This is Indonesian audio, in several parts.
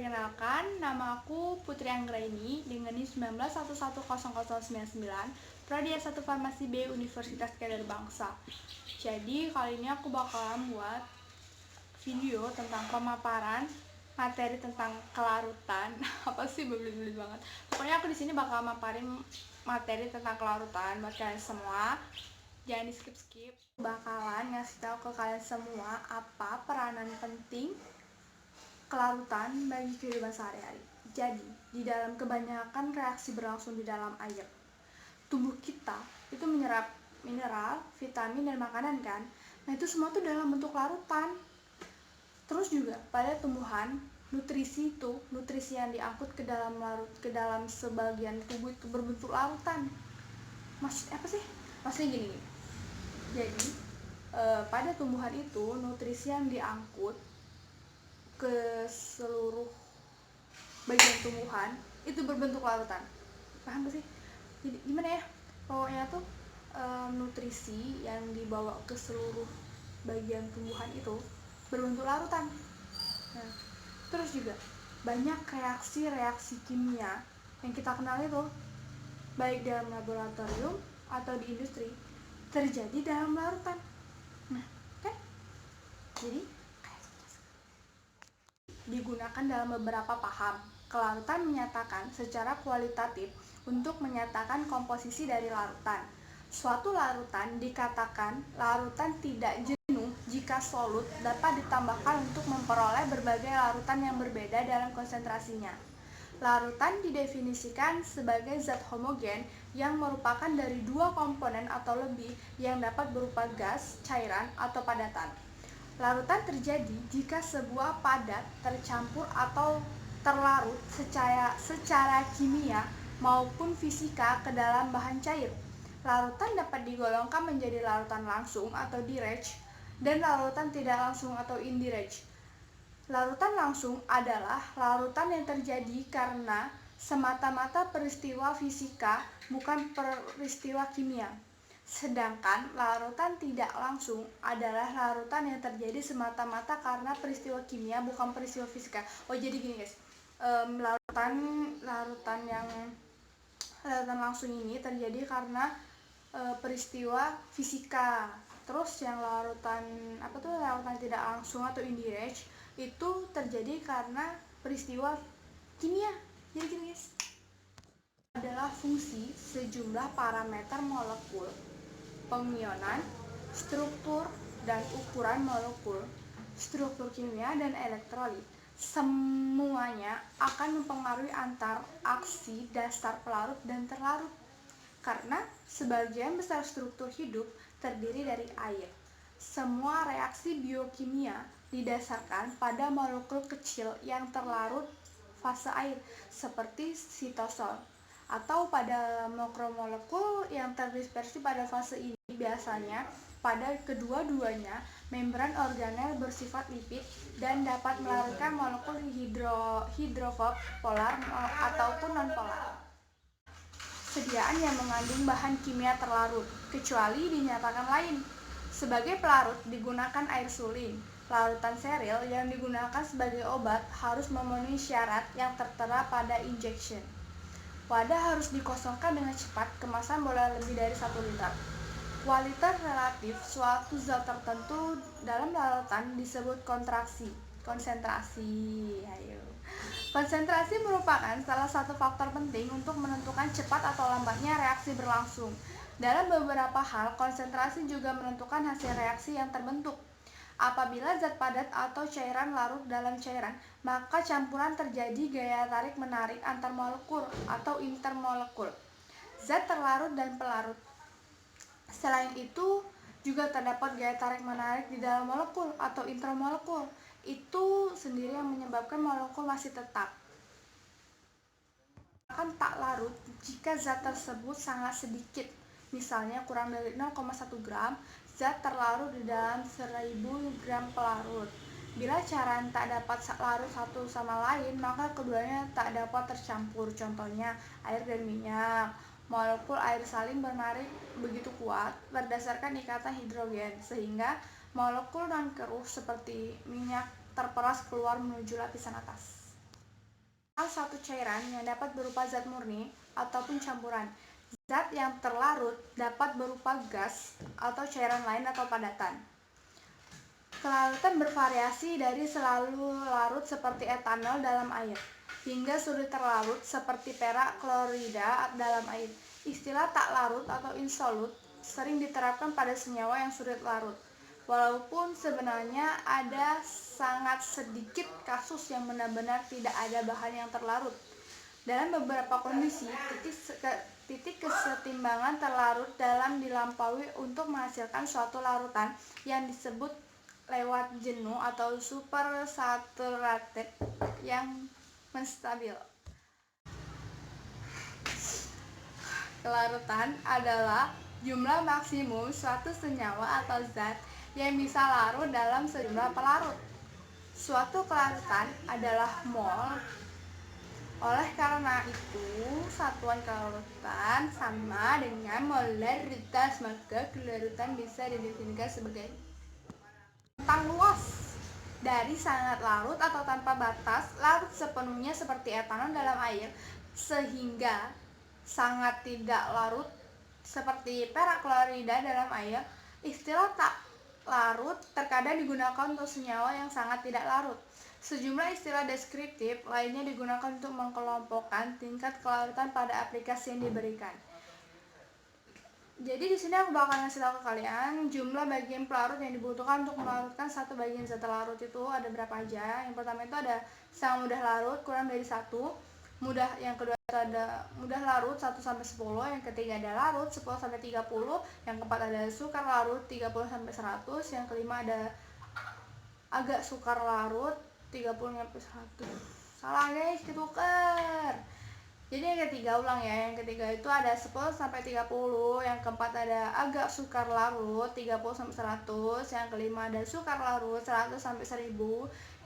Perkenalkan, nama aku Putri Anggraini dengan NIM 19110099, Prodi S1 Farmasi B Universitas Kadar Bangsa. Jadi kali ini aku bakalan buat video tentang pemaparan materi tentang kelarutan. Apa sih, belit-belit banget. Pokoknya aku di sini bakal maparin materi tentang kelarutan buat kalian semua. Jangan di skip-skip. Bakalan ngasih tahu ke kalian semua apa peranan penting kelarutan bagi kehidupan sehari-hari. Jadi, di dalam kebanyakan reaksi berlangsung di dalam air, tubuh kita itu menyerap mineral, vitamin, dan makanan kan. Nah, itu semua tuh dalam bentuk larutan. Terus juga pada tumbuhan, nutrisi yang diangkut ke dalam sebagian tubuh itu berbentuk larutan. Maksudnya apa sih? Maksudnya gini. Jadi, pada tumbuhan itu nutrisi yang diangkut ke seluruh bagian tumbuhan itu berbentuk larutan. Paham gak sih? Jadi gimana ya? Pokoknya tuh nutrisi yang dibawa ke seluruh bagian tumbuhan itu berbentuk larutan. Nah, terus juga banyak reaksi-reaksi kimia yang kita kenal itu baik dalam laboratorium atau di industri terjadi dalam larutan. Nah, kan? Jadi digunakan dalam beberapa paham. Kelarutan menyatakan secara kualitatif untuk menyatakan komposisi dari larutan. Suatu larutan dikatakan larutan tidak jenuh jika solut dapat ditambahkan untuk memperoleh berbagai larutan yang berbeda dalam konsentrasinya. Larutan didefinisikan sebagai zat homogen yang merupakan dari dua komponen atau lebih yang dapat berupa gas, cairan, atau padatan. Larutan terjadi jika sebuah padat tercampur atau terlarut secara kimia maupun fisika ke dalam bahan cair. Larutan dapat digolongkan menjadi larutan langsung atau direct dan larutan tidak langsung atau indirect. Larutan langsung adalah larutan yang terjadi karena semata-mata peristiwa fisika, bukan peristiwa kimia. Sedangkan larutan tidak langsung adalah larutan yang terjadi semata-mata karena peristiwa kimia, bukan peristiwa fisika. Oh, jadi gini guys, larutan langsung ini terjadi karena peristiwa fisika. Terus yang larutan tidak langsung atau indirect itu terjadi karena peristiwa kimia. Jadi gini guys, adalah fungsi sejumlah parameter molekul, pengionan, struktur dan ukuran molekul, struktur kimia dan elektrolit. Semuanya akan mempengaruhi antar aksi dasar pelarut dan terlarut. Karena sebagian besar struktur hidup terdiri dari air. Semua reaksi biokimia didasarkan pada molekul kecil yang terlarut fase air, seperti sitosol, atau pada makromolekul yang terdispersi pada fase ini. Biasanya pada kedua-duanya membran organel bersifat lipid dan dapat melarutkan molekul hidrofob polar ataupun nonpolar. Sediaan yang mengandung bahan kimia terlarut, kecuali dinyatakan lain. Sebagai pelarut digunakan air suling. Larutan steril yang digunakan sebagai obat harus memenuhi syarat yang tertera pada injection. Wadah harus dikosongkan dengan cepat, kemasan boleh lebih dari 1 liter. Kualitas relatif suatu zat tertentu dalam larutan disebut konsentrasi. Konsentrasi merupakan salah satu faktor penting untuk menentukan cepat atau lambatnya reaksi berlangsung. Dalam beberapa hal, konsentrasi juga menentukan hasil reaksi yang terbentuk. Apabila zat padat atau cairan larut dalam cairan, maka campuran terjadi gaya tarik-menarik antar molekul atau intermolekul, zat terlarut dan pelarut. Selain itu, juga terdapat gaya tarik-menarik di dalam molekul atau intermolekul. Itu sendiri yang menyebabkan molekul masih tetap akan tak larut jika zat tersebut sangat sedikit, misalnya kurang dari 0,1 gram zat terlarut di dalam 1000 gram pelarut. Bila cairan tak dapat larut satu sama lain, maka keduanya tak dapat tercampur. Contohnya air dan minyak. Molekul air saling menarik begitu kuat berdasarkan ikatan hidrogen, sehingga molekul non-keruh seperti minyak terperas keluar menuju lapisan atas. Satu cairan yang dapat berupa zat murni ataupun campuran. Zat yang terlarut dapat berupa gas atau cairan lain atau padatan. Kelarutan bervariasi dari selalu larut seperti etanol dalam air hingga sulit terlarut seperti perak klorida dalam air. Istilah tak larut atau insolut sering diterapkan pada senyawa yang sulit larut. Walaupun sebenarnya ada sangat sedikit kasus yang benar-benar tidak ada bahan yang terlarut. Dalam beberapa kondisi, titik kesetimbangan terlarut dalam dilampaui untuk menghasilkan suatu larutan yang disebut lewat jenuh atau supersaturated yang menstabil. Kelarutan adalah jumlah maksimum suatu senyawa atau zat yang bisa larut dalam sejumlah pelarut. Suatu kelarutan adalah mol. Oleh karena itu, satuan kelarutan sama dengan molaritas, maka kelarutan bisa didefinisikan sebagai rentang luas dari sangat larut atau tanpa batas, larut sepenuhnya seperti etanol dalam air, sehingga sangat tidak larut seperti perak klorida dalam air. Istilah tak larut terkadang digunakan untuk senyawa yang sangat tidak larut. Sejumlah istilah deskriptif lainnya digunakan untuk mengelompokkan tingkat kelarutan pada aplikasi yang diberikan. Jadi di sini aku bakal ngasih tahu ke kalian jumlah bagian pelarut yang dibutuhkan untuk melarutkan satu bagian zat larut itu ada berapa aja. Yang pertama itu ada sangat mudah larut kurang dari 1, mudah, yang kedua itu ada mudah larut 1 sampai 10, yang ketiga ada larut 10 sampai 30, yang keempat ada sukar larut 30 sampai 100, yang kelima ada agak sukar larut 30 sampai 100. Salah guys, ketuker. Jadi yang ketiga, ulang ya, yang ketiga itu ada 10 sampai 30, yang keempat ada agak sukar larut 30 sampai 100, yang kelima ada sukar larut 100 sampai 1000,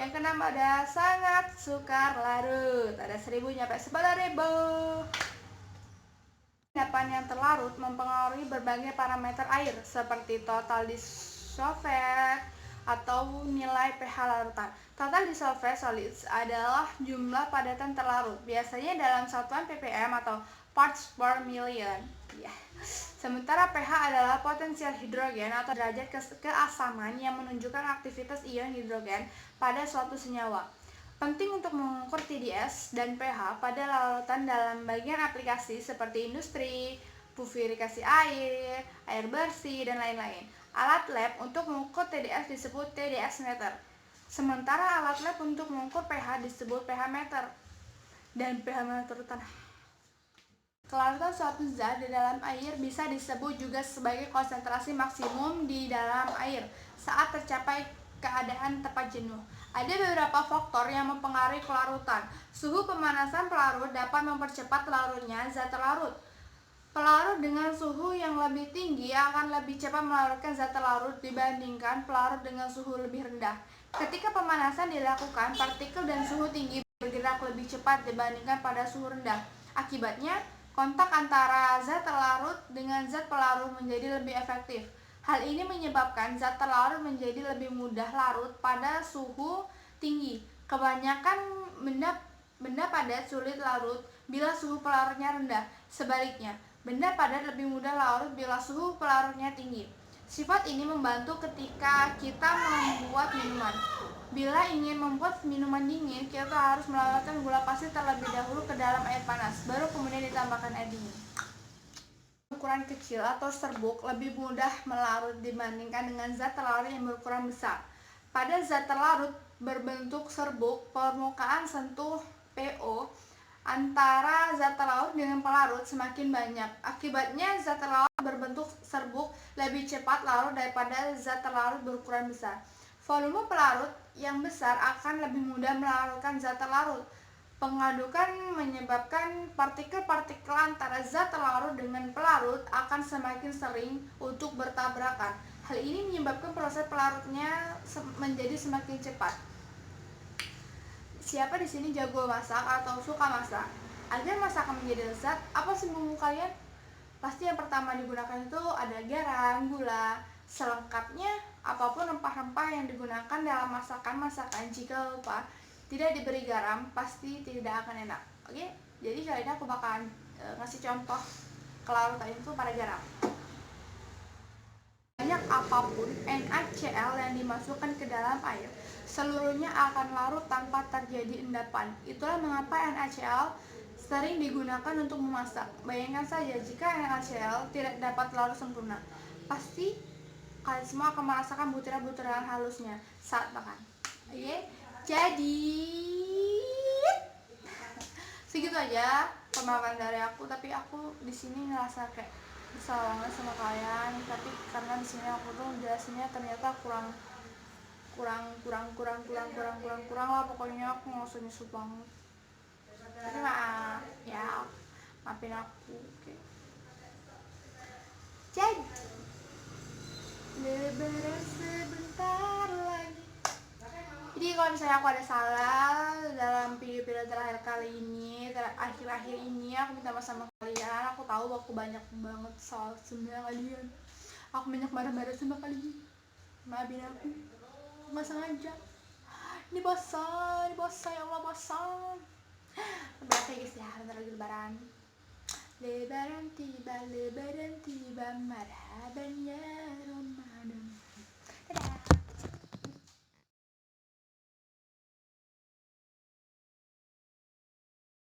yang keenam ada sangat sukar larut ada 1000 sampai 10.000. Endapan yang terlarut mempengaruhi berbagai parameter air seperti total dissolved atau nilai pH larutan. Total dissolved solids adalah jumlah padatan terlarut, biasanya dalam satuan ppm atau parts per million. Sementara pH adalah potensial hidrogen atau derajat keasaman yang menunjukkan aktivitas ion hidrogen pada suatu senyawa. Penting untuk mengukur TDS dan pH pada larutan dalam bagian aplikasi seperti industri, purifikasi air, air bersih, dan lain-lain. Alat lab untuk mengukur TDS disebut TDS meter, sementara alat lab untuk mengukur pH disebut pH meter dan pH meter tanah. Kelarutan suatu zat di dalam air bisa disebut juga sebagai konsentrasi maksimum di dalam air saat tercapai keadaan tepat jenuh. Ada beberapa faktor yang mempengaruhi kelarutan. Suhu pemanasan pelarut dapat mempercepat larutnya zat terlarut. Pelarut dengan suhu yang lebih tinggi akan lebih cepat melarutkan zat terlarut dibandingkan pelarut dengan suhu lebih rendah. Ketika pemanasan dilakukan, partikel dan suhu tinggi bergerak lebih cepat dibandingkan pada suhu rendah. Akibatnya, kontak antara zat terlarut dengan zat pelarut menjadi lebih efektif. Hal ini menyebabkan zat terlarut menjadi lebih mudah larut pada suhu tinggi. Kebanyakan benda padat sulit larut bila suhu pelarutnya rendah. Sebaliknya, benda padat lebih mudah larut bila suhu pelarutnya tinggi. Sifat ini membantu ketika kita membuat minuman. Bila ingin membuat minuman dingin, kita harus melarutkan gula pasir terlebih dahulu ke dalam air panas, baru kemudian ditambahkan air dingin. Ukuran kecil atau serbuk lebih mudah melarut dibandingkan dengan zat terlarut yang berukuran besar. Pada zat terlarut berbentuk serbuk, permukaan sentuh pO antara zat terlarut dengan pelarut semakin banyak. Akibatnya zat terlarut berbentuk serbuk lebih cepat larut daripada zat terlarut berukuran besar. Volume pelarut yang besar akan lebih mudah melarutkan zat terlarut. Pengadukan menyebabkan partikel-partikel antara zat terlarut dengan pelarut akan semakin sering untuk bertabrakan. Hal ini menyebabkan proses pelarutnya menjadi semakin cepat. Siapa di sini jago masak atau suka masak? Agar masakan menjadi lezat, apa sih bumbu kalian? Pasti yang pertama digunakan itu ada garam, gula. Selengkapnya, apapun rempah-rempah yang digunakan dalam masakan-masakan, jika lupa, tidak diberi garam pasti tidak akan enak. Oke, jadi kali ini aku bakalan ngasih contoh kelarutan itu pada garam. Banyak apapun NaCl yang dimasukkan ke dalam air, seluruhnya akan larut tanpa terjadi endapan. Itulah mengapa NaCl sering digunakan untuk memasak. Bayangkan saja jika NaCl tidak dapat larut sempurna, pasti kalian semua akan merasakan butiran-butiran halusnya saat makan. Oke, jadi segitu aja pemaparan dari aku. Tapi aku di sini ngerasa kayak kesal banget sama kalian, tapi karena di sini aku tuh jelasinnya ternyata kurang lah, pokoknya aku nggak usah nyesut banget. Tapi maaf ya, maafin aku. Oke. Jadi lebaran sebentar lagi. Jadi kalau misalnya aku ada salah dalam video-video terakhir kali ini, akhir-akhir ini, aku minta maaf sama kalian. Aku tahu aku banyak banget salah sama kalian. Aku banyak marah-marah sama kalian. Maafin aku, nggak sengaja. Ini bosan ya Allah, bosan. Berapa guys ya, bentar lagi lebaran. Lebaran tiba, marhaban ya